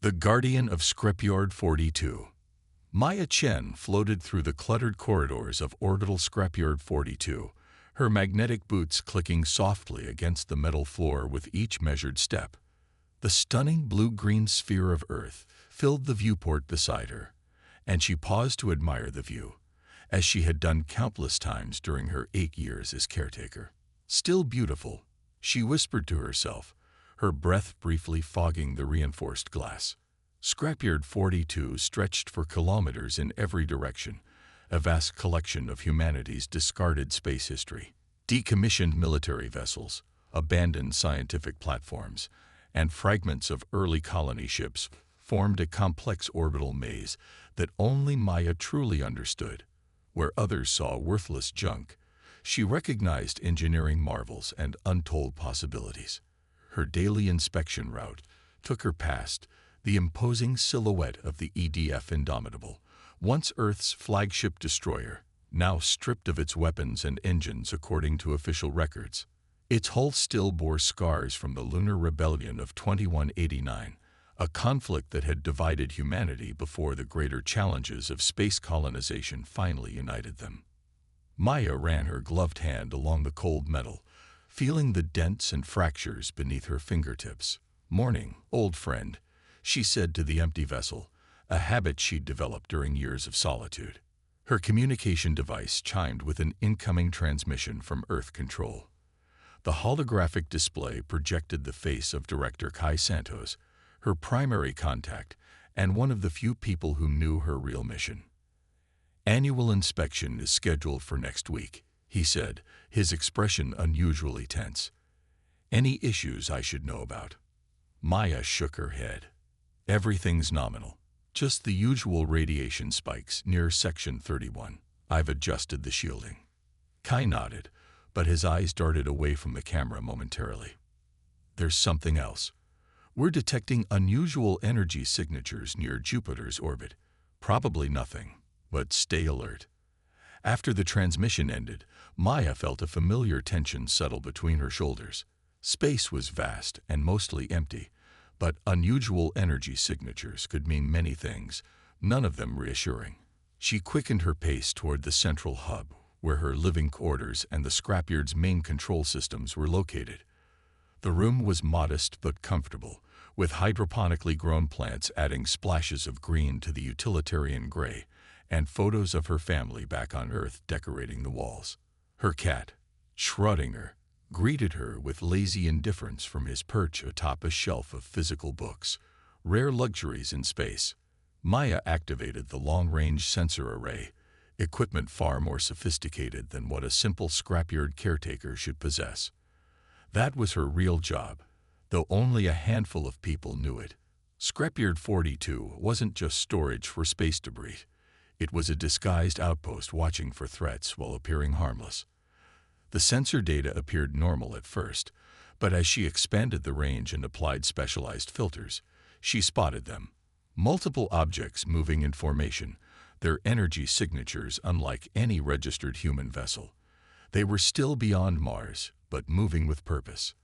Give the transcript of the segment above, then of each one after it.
The Guardian of Scrapyard 42. Maya Chen floated through the cluttered corridors of orbital Scrapyard 42, her magnetic boots clicking softly against the metal floor with each measured step. The stunning blue-green sphere of Earth filled the viewport beside her, and she paused to admire the view, as she had done countless times during her 8 years as caretaker. Still beautiful, she whispered to herself, her breath briefly fogging the reinforced glass. Scrapyard 42 stretched for kilometers in every direction, a vast collection of humanity's discarded space history. Decommissioned military vessels, abandoned scientific platforms, and fragments of early colony ships formed a complex orbital maze that only Maya truly understood. Where others saw worthless junk, she recognized engineering marvels and untold possibilities. Her daily inspection route took her past the imposing silhouette of the EDF Indomitable, once Earth's flagship destroyer, now stripped of its weapons and engines according to official records. Its hull still bore scars from the lunar rebellion of 2189, a conflict that had divided humanity before the greater challenges of space colonization finally united them. Maya ran her gloved hand along the cold metal, feeling the dents and fractures beneath her fingertips. "Morning, old friend," she said to the empty vessel, a habit she'd developed during years of solitude. Her communication device chimed with an incoming transmission from Earth Control. The holographic display projected the face of Director Kai Santos, her primary contact and one of the few people who knew her real mission. "Annual inspection is scheduled for next week," he said, his expression unusually tense. "Any issues I should know about?" Maya shook her head. "Everything's nominal. Just the usual radiation spikes near Section 31. I've adjusted the shielding." Kai nodded, but his eyes darted away from the camera momentarily. "There's something else. We're detecting unusual energy signatures near Jupiter's orbit. Probably nothing, but stay alert." After the transmission ended, Maya felt a familiar tension settle between her shoulders. Space was vast and mostly empty, but unusual energy signatures could mean many things, none of them reassuring. She quickened her pace toward the central hub, where her living quarters and the scrapyard's main control systems were located. The room was modest but comfortable, with hydroponically grown plants adding splashes of green to the utilitarian gray, and photos of her family back on Earth decorating the walls. Her cat, Schrödinger, greeted her with lazy indifference from his perch atop a shelf of physical books, rare luxuries in space. Maya activated the long-range sensor array, equipment far more sophisticated than what a simple scrapyard caretaker should possess. That was her real job, though only a handful of people knew it. Scrapyard 42 wasn't just storage for space debris. It was a disguised outpost watching for threats while appearing harmless. The sensor data appeared normal at first, but as she expanded the range and applied specialized filters, she spotted them. Multiple objects moving in formation, their energy signatures unlike any registered human vessel. They were still beyond Mars, but moving with purpose.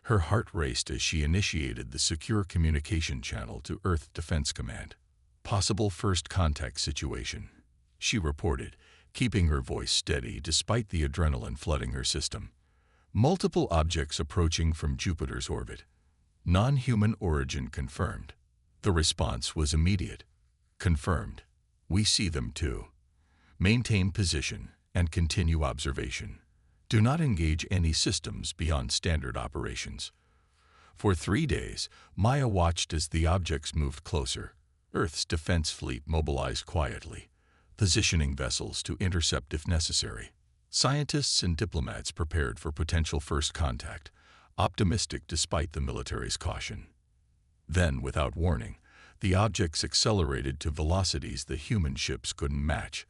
Her heart raced as she initiated the secure communication channel to Earth Defense Command. "Possible first contact situation," she reported, keeping her voice steady despite the adrenaline flooding her system. "Multiple objects approaching from Jupiter's orbit. Non-human origin confirmed." The response was immediate. "Confirmed. We see them too. Maintain position and continue observation. Do not engage any systems beyond standard operations." For 3 days, Maya watched as the objects moved closer. Earth's defense fleet mobilized quietly, positioning vessels to intercept if necessary. Scientists and diplomats prepared for potential first contact, optimistic despite the military's caution. Then, without warning, the objects accelerated to velocities the human ships couldn't match.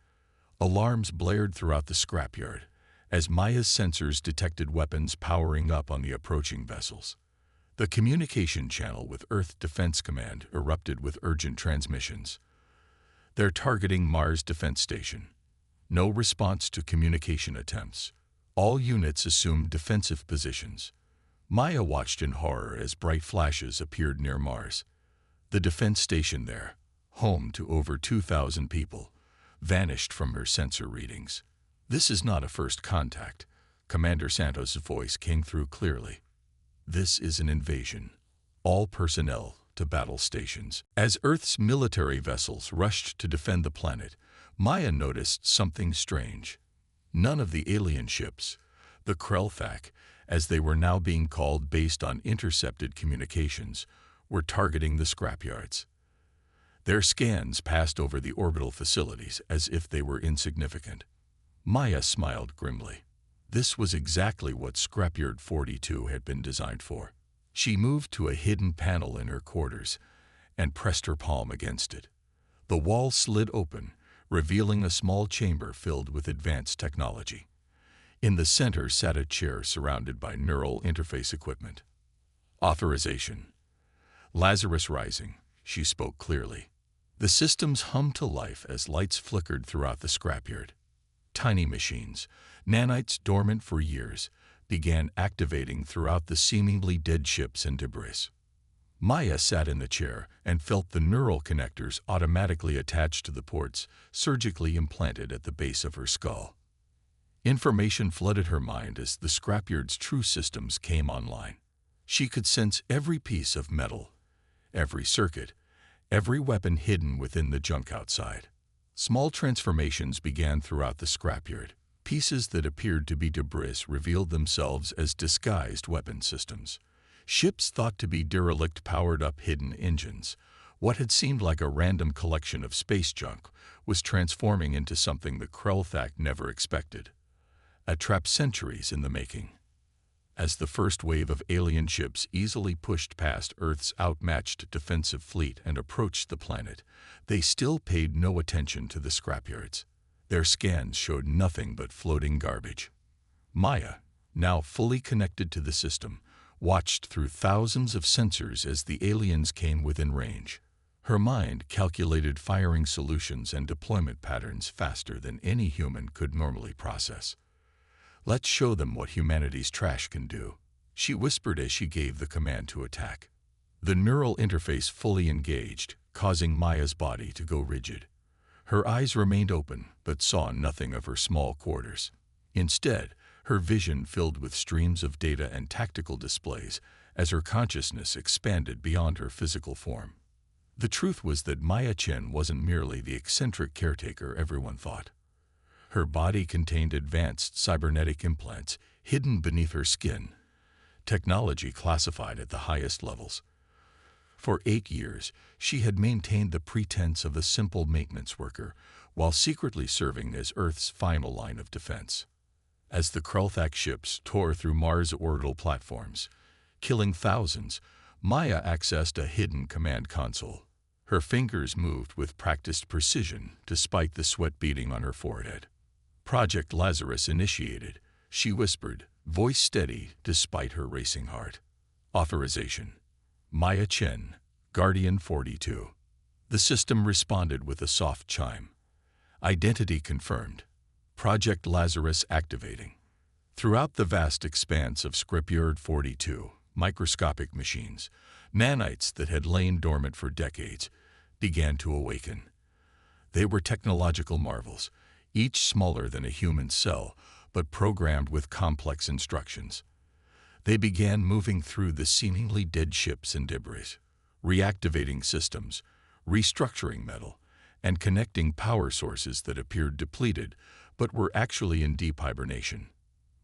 Alarms blared throughout the scrapyard, as Maya's sensors detected weapons powering up on the approaching vessels. The communication channel with Earth Defense Command erupted with urgent transmissions. "They're targeting Mars Defense Station. No response to communication attempts. All units assumed defensive positions." Maya watched in horror as bright flashes appeared near Mars. The defense station there, home to over 2,000 people, vanished from her sensor readings. "This is not a first contact," Commander Santos' voice came through clearly. "This is an invasion. All personnel to battle stations." As Earth's military vessels rushed to defend the planet, Maya noticed something strange. None of the alien ships, the Krelthak, as they were now being called based on intercepted communications, were targeting the scrapyards. Their scans passed over the orbital facilities as if they were insignificant. Maya smiled grimly. This was exactly what Scrapyard 42 had been designed for. She moved to a hidden panel in her quarters and pressed her palm against it. The wall slid open, revealing a small chamber filled with advanced technology. In the center sat a chair surrounded by neural interface equipment. "Authorization." Lazarus rising, she spoke clearly. The systems hummed to life as lights flickered throughout the scrapyard. Tiny machines, nanites dormant for years, began activating throughout the seemingly dead ships and debris. Maya sat in the chair and felt the neural connectors automatically attached to the ports surgically implanted at the base of her skull. Information flooded her mind as the scrapyard's true systems came online. She could sense every piece of metal, every circuit, every weapon hidden within the junk outside. Small transformations began throughout the scrapyard. Pieces that appeared to be debris revealed themselves as disguised weapon systems. Ships thought to be derelict powered-up hidden engines. What had seemed like a random collection of space junk was transforming into something the Krelthak never expected. A trap centuries in the making. As the first wave of alien ships easily pushed past Earth's outmatched defensive fleet and approached the planet, they still paid no attention to the scrapyards. Their scans showed nothing but floating garbage. Maya, now fully connected to the system, watched through thousands of sensors as the aliens came within range. Her mind calculated firing solutions and deployment patterns faster than any human could normally process. "Let's show them what humanity's trash can do," she whispered as she gave the command to attack. The neural interface fully engaged, causing Maya's body to go rigid. Her eyes remained open, but saw nothing of her small quarters. Instead, her vision filled with streams of data and tactical displays as her consciousness expanded beyond her physical form. The truth was that Maya Chen wasn't merely the eccentric caretaker everyone thought. Her body contained advanced cybernetic implants hidden beneath her skin, technology classified at the highest levels. For 8 years, she had maintained the pretense of a simple maintenance worker while secretly serving as Earth's final line of defense. As the Krelthak ships tore through Mars' orbital platforms, killing thousands, Maya accessed a hidden command console. Her fingers moved with practiced precision despite the sweat beading on her forehead. "Project Lazarus initiated," she whispered, voice steady despite her racing heart. "Authorization. Maya Chen, Guardian 42. The system responded with a soft chime. "Identity confirmed. Project Lazarus activating." Throughout the vast expanse of Scrapyard 42, microscopic machines, nanites that had lain dormant for decades, began to awaken. They were technological marvels, each smaller than a human cell, but programmed with complex instructions. They began moving through the seemingly dead ships and debris, reactivating systems, restructuring metal, and connecting power sources that appeared depleted but were actually in deep hibernation.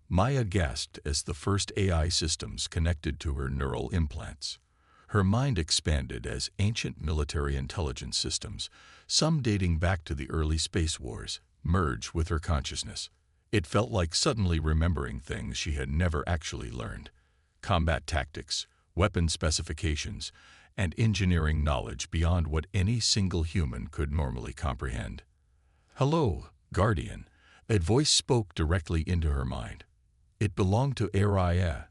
Maya gasped as the first AI systems connected to her neural implants. Her mind expanded as ancient military intelligence systems, some dating back to the early space wars, merged with her consciousness. It felt like suddenly remembering things she had never actually learned: combat tactics, weapon specifications, and engineering knowledge beyond what any single human could normally comprehend. "Hello, Guardian," a voice spoke directly into her mind. It belonged to HFY,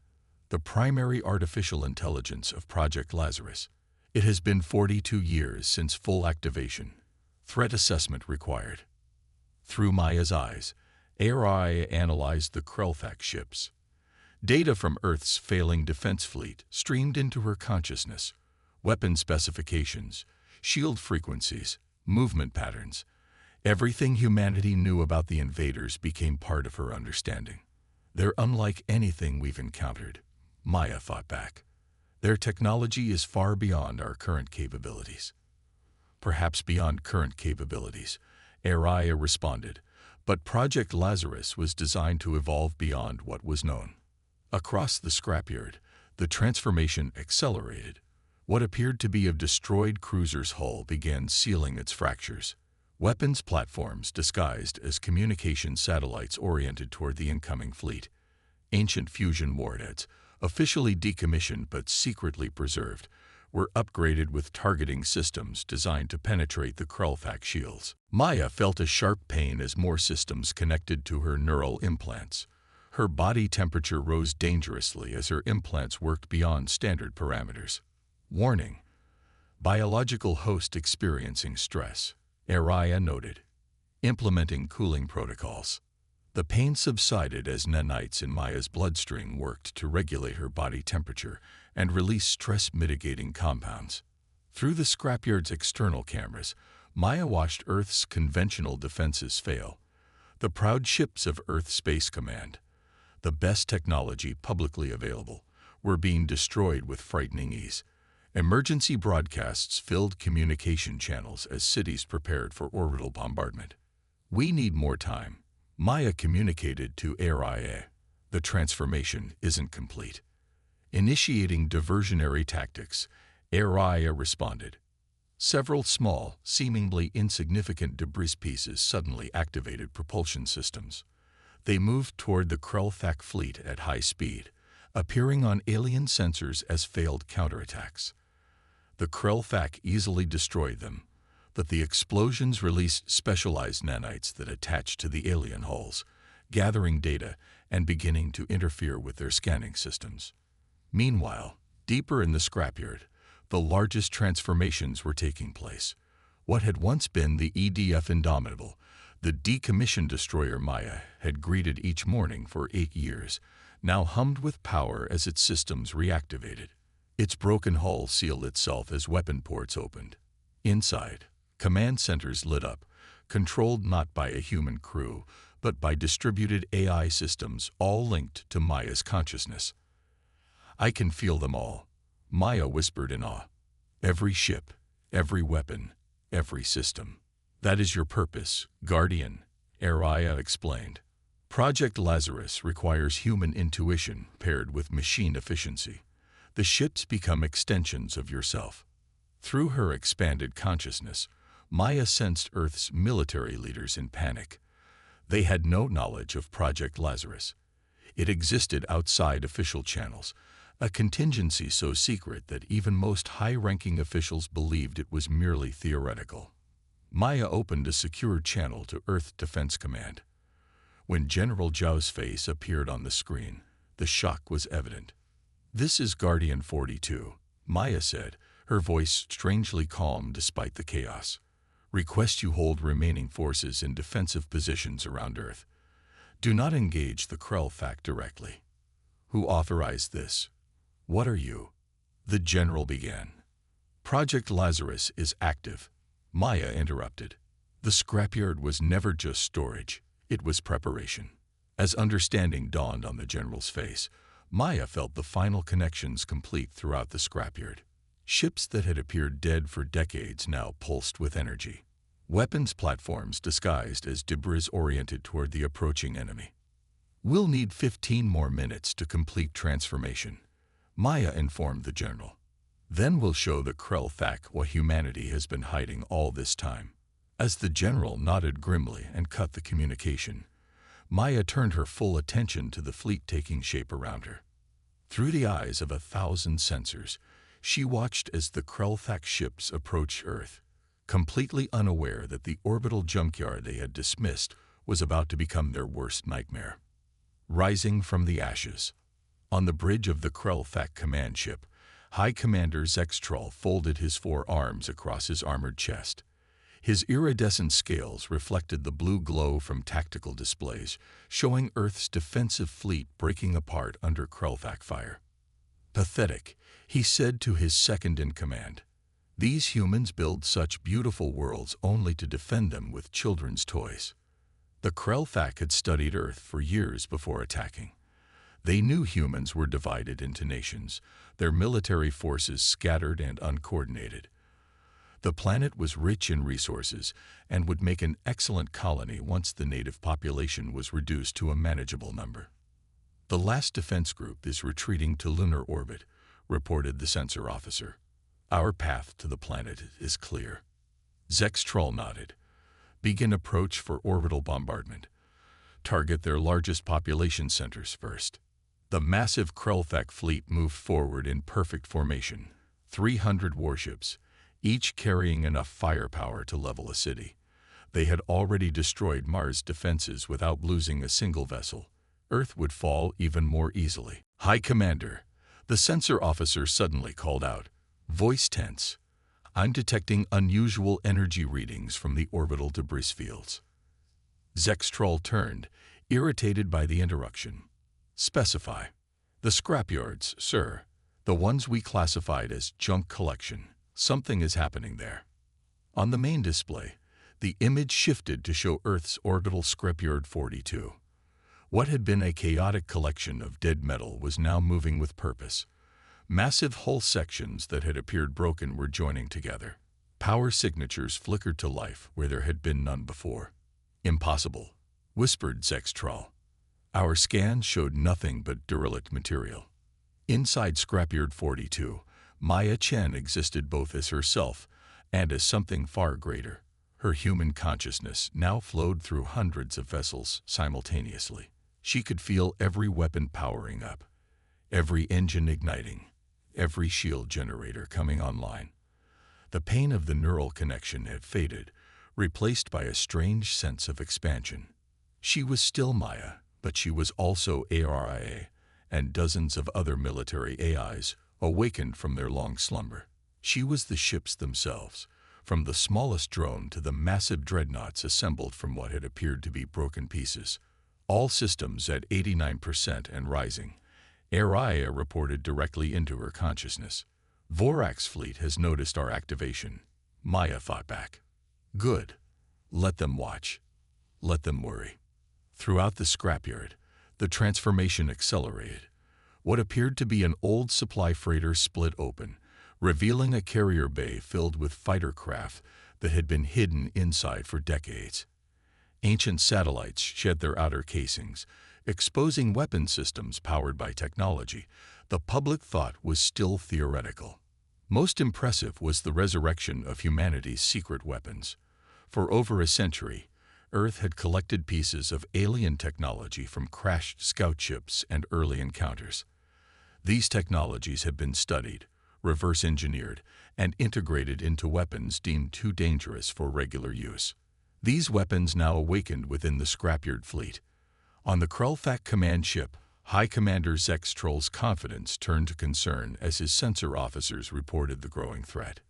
the primary artificial intelligence of Project Lazarus. "It has been 42 years since full activation. Threat assessment required." Through Maya's eyes, HFY analyzed the Krelthak ships. Data from Earth's failing defense fleet streamed into her consciousness, weapon specifications, shield frequencies, movement patterns. Everything humanity knew about the invaders became part of her understanding. "They're unlike anything we've encountered," Maya fought back. "Their technology is far beyond our current capabilities." "Perhaps beyond current capabilities," Araya responded, "but Project Lazarus was designed to evolve beyond what was known." Across the scrapyard, the transformation accelerated. What appeared to be a destroyed cruiser's hull began sealing its fractures. Weapons platforms disguised as communication satellites oriented toward the incoming fleet. Ancient fusion warheads, officially decommissioned but secretly preserved, were upgraded with targeting systems designed to penetrate the Krellthak shields. Maya felt a sharp pain as more systems connected to her neural implants. Her body temperature rose dangerously as her implants worked beyond standard parameters. "Warning: biological host experiencing stress," Araya noted, implementing cooling protocols. The pain subsided as nanites in Maya's bloodstream worked to regulate her body temperature and release stress-mitigating compounds. Through the scrapyard's external cameras, Maya watched Earth's conventional defenses fail. The proud ships of Earth Space Command, the best technology publicly available, were being destroyed with frightening ease. Emergency broadcasts filled communication channels as cities prepared for orbital bombardment. "We need more time," Maya communicated to Araya. "The transformation isn't complete." Initiating diversionary tactics, Araya responded. Several small, seemingly insignificant debris pieces suddenly activated propulsion systems. They moved toward the Krellthak fleet at high speed, appearing on alien sensors as failed counterattacks. The Krellthak easily destroyed them, but the explosions released specialized nanites that attached to the alien hulls, gathering data and beginning to interfere with their scanning systems. Meanwhile, deeper in the scrapyard, the largest transformations were taking place. What had once been the EDF Indomitable, the decommissioned destroyer Maya had greeted each morning for 8 years, now hummed with power as its systems reactivated. Its broken hull sealed itself as weapon ports opened. Inside, command centers lit up, controlled not by a human crew, but by distributed AI systems all linked to Maya's consciousness. "I can feel them all," Maya whispered in awe. "Every ship, every weapon, every system." "That is your purpose, Guardian," Araya explained. "Project Lazarus requires human intuition paired with machine efficiency. The ships become extensions of yourself." Through her expanded consciousness, Maya sensed Earth's military leaders in panic. They had no knowledge of Project Lazarus. It existed outside official channels, a contingency so secret that even most high-ranking officials believed it was merely theoretical. Maya opened a secure channel to Earth Defense Command. When General Zhao's face appeared on the screen, the shock was evident. "This is Guardian 42, Maya said, her voice strangely calm despite the chaos. "Request you hold remaining forces in defensive positions around Earth. Do not engage the Krellthak directly." "Who authorized this? What are you?" the general began. "Project Lazarus is active," Maya interrupted. The scrapyard was never just storage, it was preparation. As understanding dawned on the general's face, Maya felt the final connections complete throughout the scrapyard. Ships that had appeared dead for decades now pulsed with energy. Weapons platforms disguised as debris oriented toward the approaching enemy. "We'll need 15 more minutes to complete transformation," Maya informed the general. "Then we'll show the Krellthak what humanity has been hiding all this time." As the general nodded grimly and cut the communication, Maya turned her full attention to the fleet taking shape around her. Through the eyes of 1,000 sensors, she watched as the Krellthak ships approached Earth, completely unaware that the orbital junkyard they had dismissed was about to become their worst nightmare. Rising from the ashes. On the bridge of the Krellthak command ship, High Commander Zextrol folded his 4 arms across his armored chest. His iridescent scales reflected the blue glow from tactical displays, showing Earth's defensive fleet breaking apart under Krellthak fire. Pathetic, he said to his second-in-command. These humans build such beautiful worlds only to defend them with children's toys. The Krellthak had studied Earth for years before attacking. They knew humans were divided into nations, their military forces scattered and uncoordinated. The planet was rich in resources and would make an excellent colony once the native population was reduced to a manageable number. The last defense group is retreating to lunar orbit, reported the sensor officer. Our path to the planet is clear. Zextrol nodded. Begin approach for orbital bombardment. Target their largest population centers first. The massive Krellthak fleet moved forward in perfect formation. 300 warships, each carrying enough firepower to level a city. They had already destroyed Mars' defenses without losing a single vessel. Earth would fall even more easily. High Commander, the sensor officer suddenly called out, voice tense. I'm detecting unusual energy readings from the orbital debris fields. Zextrol turned, irritated by the interruption. Specify. The scrapyards, sir. The ones we classified as junk collection. Something is happening there. On the main display, the image shifted to show Earth's orbital Scrapyard 42. What had been a chaotic collection of dead metal was now moving with purpose. Massive hull sections that had appeared broken were joining together. Power signatures flickered to life where there had been none before. Impossible, whispered Zextrol. Our scans showed nothing but derelict material. Inside Scrapyard 42, Maya Chen existed both as herself and as something far greater. Her human consciousness now flowed through hundreds of vessels simultaneously. She could feel every weapon powering up, every engine igniting, every shield generator coming online. The pain of the neural connection had faded, replaced by a strange sense of expansion. She was still Maya, but she was also ARIA, and dozens of other military AIs awakened from their long slumber. She was the ships themselves, from the smallest drone to the massive dreadnoughts assembled from what had appeared to be broken pieces. All systems at 89% and rising. ARIA reported directly into her consciousness. Vorax's fleet has noticed our activation. Maya fought back. Good. Let them watch. Let them worry. Throughout the scrapyard, the transformation accelerated. What appeared to be an old supply freighter split open, revealing a carrier bay filled with fighter craft that had been hidden inside for decades. Ancient satellites shed their outer casings, exposing weapon systems powered by technology the public thought was still theoretical. Most impressive was the resurrection of humanity's secret weapons. For over a century, Earth had collected pieces of alien technology from crashed scout ships and early encounters. These technologies had been studied, reverse-engineered, and integrated into weapons deemed too dangerous for regular use. These weapons now awakened within the Scrapyard fleet. On the Krellthak command ship, High Commander Zextrol's confidence turned to concern as his sensor officers reported the growing threat.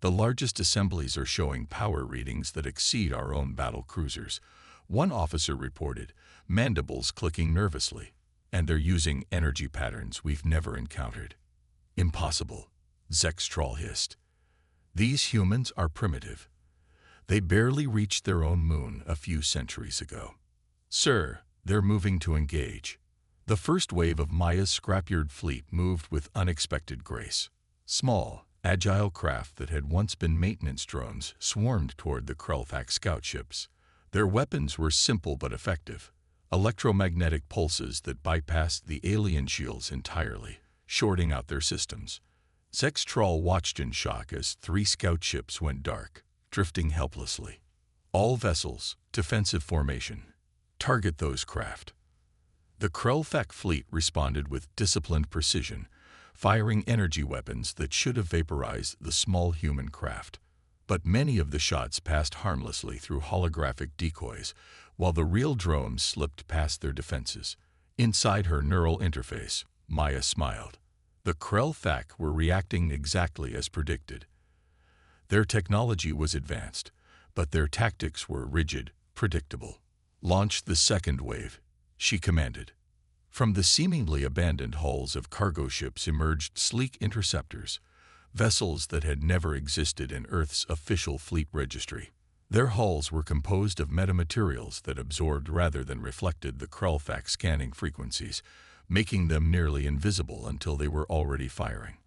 The largest assemblies are showing power readings that exceed our own battle cruisers. One officer reported, mandibles clicking nervously, and they're using energy patterns we've never encountered. Impossible, Zextrol hissed. These humans are primitive. They barely reached their own moon a few centuries ago. Sir, they're moving to engage. The first wave of Maya's Scrapyard fleet moved with unexpected grace. Small, agile craft that had once been maintenance drones swarmed toward the Krellthak scout ships. Their weapons were simple but effective, electromagnetic pulses that bypassed the alien shields entirely, shorting out their systems. Zextrol watched in shock as 3 scout ships went dark, drifting helplessly. All vessels, defensive formation. Target those craft. The Krellthak fleet responded with disciplined precision, firing energy weapons that should have vaporized the small human craft. But many of the shots passed harmlessly through holographic decoys, while the real drones slipped past their defenses. Inside her neural interface, Maya smiled. The Krellthak were reacting exactly as predicted. Their technology was advanced, but their tactics were rigid, predictable. Launch the second wave, she commanded. From the seemingly abandoned hulls of cargo ships emerged sleek interceptors, vessels that had never existed in Earth's official fleet registry. Their hulls were composed of metamaterials that absorbed rather than reflected the Krellfac scanning frequencies, making them nearly invisible until they were already firing.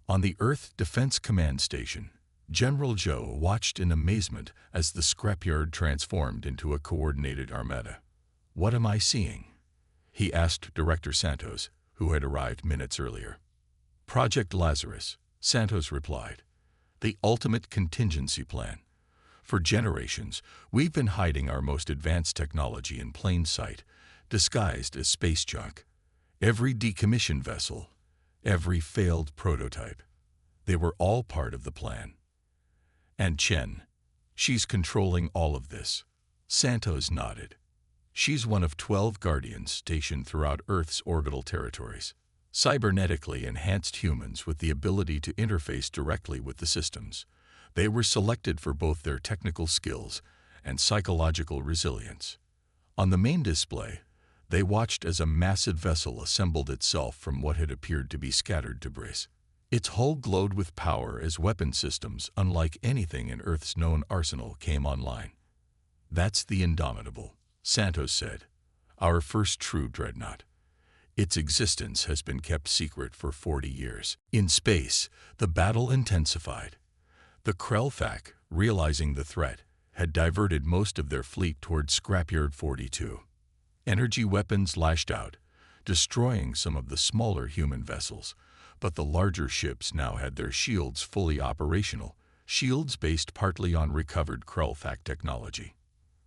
On the Earth Defense Command Station, General Joe watched in amazement as the Scrapyard transformed into a coordinated armada. "What am I seeing?" he asked Director Santos, who had arrived minutes earlier. "Project Lazarus," Santos replied. "The ultimate contingency plan. For generations, we've been hiding our most advanced technology in plain sight, disguised as space junk. Every decommissioned vessel, every failed prototype, they were all part of the plan. And Chen, she's controlling all of this." Santos nodded. "She's one of 12 Guardians stationed throughout Earth's orbital territories, cybernetically enhanced humans with the ability to interface directly with the systems. They were selected for both their technical skills and psychological resilience. On the main display, they watched as a massive vessel assembled itself from what had appeared to be scattered debris. Its hull glowed with power as weapon systems unlike anything in Earth's known arsenal came online. "That's the Indomitable," Santos said, "our first true dreadnought. Its existence has been kept secret for 40 years. In space, the battle intensified. The Krellfac, realizing the threat, had diverted most of their fleet toward Scrapyard 42. Energy weapons lashed out, destroying some of the smaller human vessels, but the larger ships now had their shields fully operational, shields based partly on recovered Krellfac technology.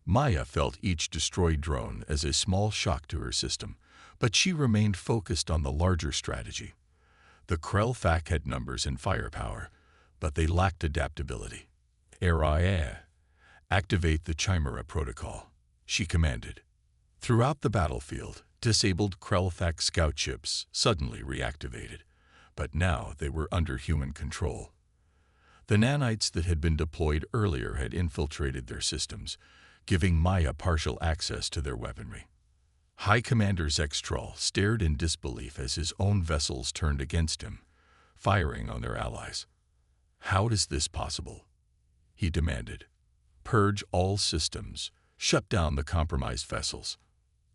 Maya felt each destroyed drone as a small shock to her system, but she remained focused on the larger strategy. The Krellfac had numbers and firepower, but they lacked adaptability. "Aria, activate the Chimera protocol," she commanded. Throughout the battlefield, disabled Krellfac scout ships suddenly reactivated, but now they were under human control. The nanites that had been deployed earlier had infiltrated their systems, giving Maya partial access to their weaponry. High Commander Zextral stared in disbelief as his own vessels turned against him, firing on their allies. "How is this possible?" he demanded. "Purge all systems. Shut down the compromised vessels."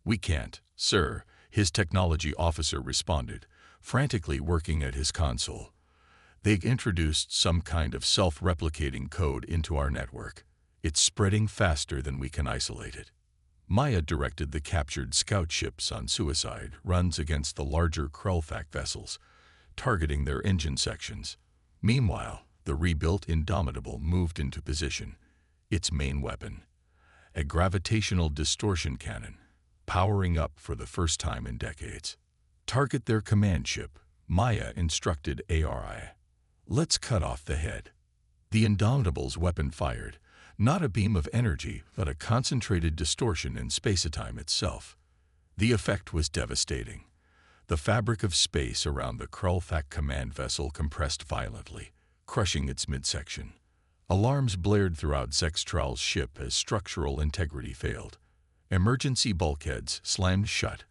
"We can't, sir," his technology officer responded, frantically working at his console. "They've introduced some kind of self-replicating code into our network. It's spreading faster than we can isolate it." Maya directed the captured scout ships on suicide runs against the larger Krellfac vessels, targeting their engine sections. Meanwhile, the rebuilt Indomitable moved into position, its main weapon, a gravitational distortion cannon, powering up for the first time in decades. "Target their command ship," Maya instructed Aria. "Let's cut off the head." The Indomitable's weapon fired, not a beam of energy, but a concentrated distortion in space-time itself. The effect was devastating. The fabric of space around the Krellfac command vessel compressed violently, crushing its midsection. Alarms blared throughout Zextral's ship as structural integrity failed. Emergency bulkheads slammed shut,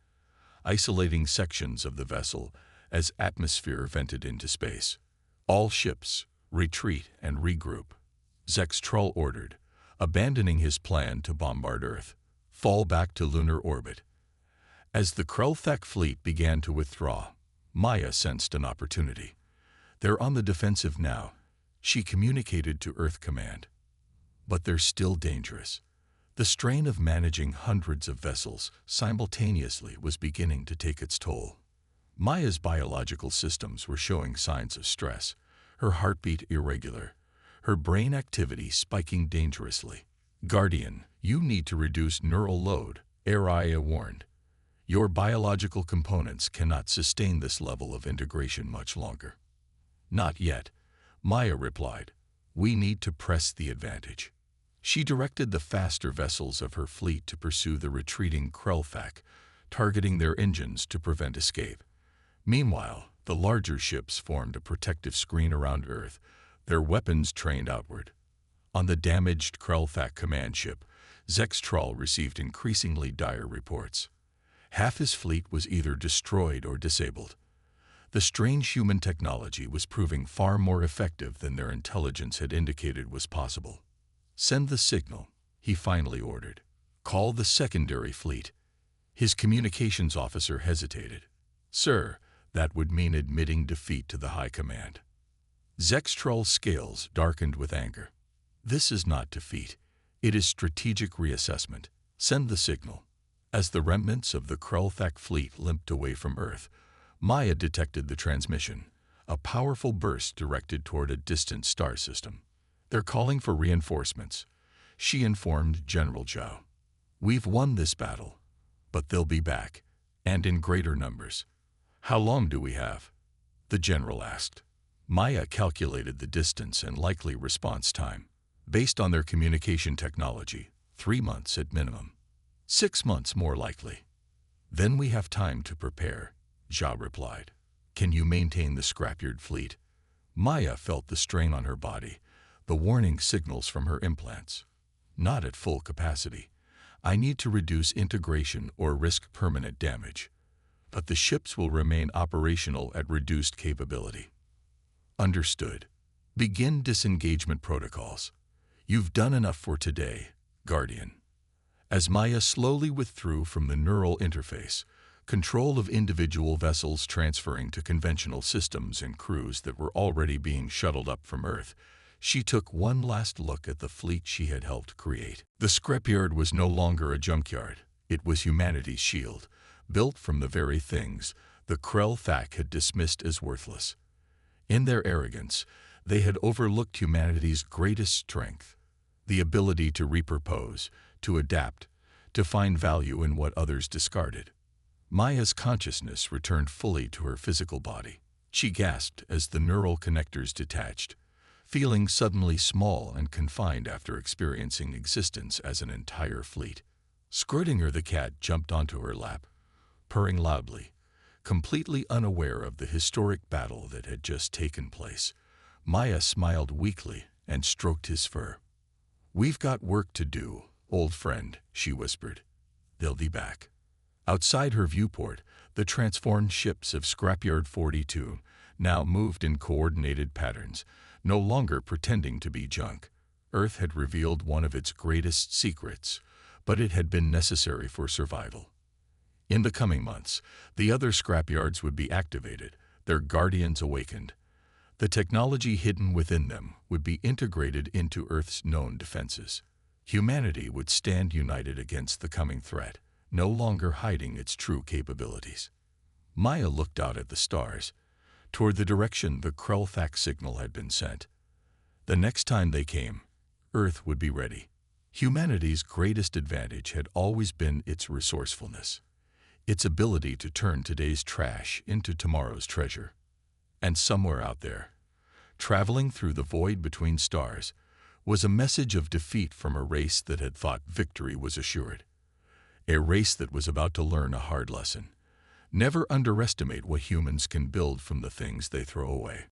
isolating sections of the vessel as atmosphere vented into space. "All ships, retreat and regroup," Zextral ordered, abandoning his plan to bombard Earth. "Fall back to lunar orbit." As the Krellfac fleet began to withdraw, Maya sensed an opportunity. "They're on the defensive now," she communicated to Earth Command. "But they're still dangerous." The strain of managing hundreds of vessels simultaneously was beginning to take its toll. Maya's biological systems were showing signs of stress, her heartbeat irregular, her brain activity spiking dangerously. "Guardian, you need to reduce neural load," Aria warned. "Your biological components cannot sustain this level of integration much longer." "Not yet," Maya replied. "We need to press the advantage." She directed the faster vessels of her fleet to pursue the retreating Krellfac, targeting their engines to prevent escape. Meanwhile, the larger ships formed a protective screen around Earth, their weapons trained outward. On the damaged Krellfac command ship, Zextral received increasingly dire reports. Half his fleet was either destroyed or disabled. The strange human technology was proving far more effective than their intelligence had indicated was possible. "Send the signal," he finally ordered. "Call the secondary fleet." His communications officer hesitated. "Sir, that would mean admitting defeat to the High Command." Zextrol's scales darkened with anger. "This is not defeat. It is strategic reassessment. Send the signal." As the remnants of the Krelthak fleet limped away from Earth, Maya detected the transmission, a powerful burst directed toward a distant star system. "They're calling for reinforcements," she informed General Zhao. "We've won this battle, but they'll be back, and in greater numbers." "How long do we have?" the general asked. Maya calculated the distance and likely response time. Based on their communication technology, 3 months at minimum. 6 months more likely. "Then we have time to prepare," Zhao replied. "Can you maintain the Scrapyard fleet?" Maya felt the strain on her body, the warning signals from her implants. "Not at full capacity. I need to reduce integration or risk permanent damage. But the ships will remain operational at reduced capability." "Understood. Begin disengagement protocols. You've done enough for today, Guardian." As Maya slowly withdrew from the neural interface, control of individual vessels transferring to conventional systems and crews that were already being shuttled up from Earth, she took one last look at the fleet she had helped create. The Scrapyard was no longer a junkyard. It was humanity's shield, built from the very things the Krelthak had dismissed as worthless. In their arrogance, they had overlooked humanity's greatest strength, the ability to repurpose, to adapt, to find value in what others discarded. Maya's consciousness returned fully to her physical body. She gasped as the neural connectors detached, feeling suddenly small and confined after experiencing existence as an entire fleet. Schrödinger the cat jumped onto her lap, purring loudly, completely unaware of the historic battle that had just taken place. Maya smiled weakly and stroked his fur. "We've got work to do, old friend," she whispered. "They'll be back." Outside her viewport, the transformed ships of Scrapyard 42 now moved in coordinated patterns, no longer pretending to be junk. Earth had revealed one of its greatest secrets, but it had been necessary for survival. In the coming months, the other scrapyards would be activated, their guardians awakened. The technology hidden within them would be integrated into Earth's known defenses. Humanity would stand united against the coming threat, no longer hiding its true capabilities. Maya looked out at the stars, toward the direction the Krelthak signal had been sent. The next time they came, Earth would be ready. Humanity's greatest advantage had always been its resourcefulness, its ability to turn today's trash into tomorrow's treasure. And somewhere out there, traveling through the void between stars, was a message of defeat from a race that had thought victory was assured. A race that was about to learn a hard lesson. Never underestimate what humans can build from the things they throw away.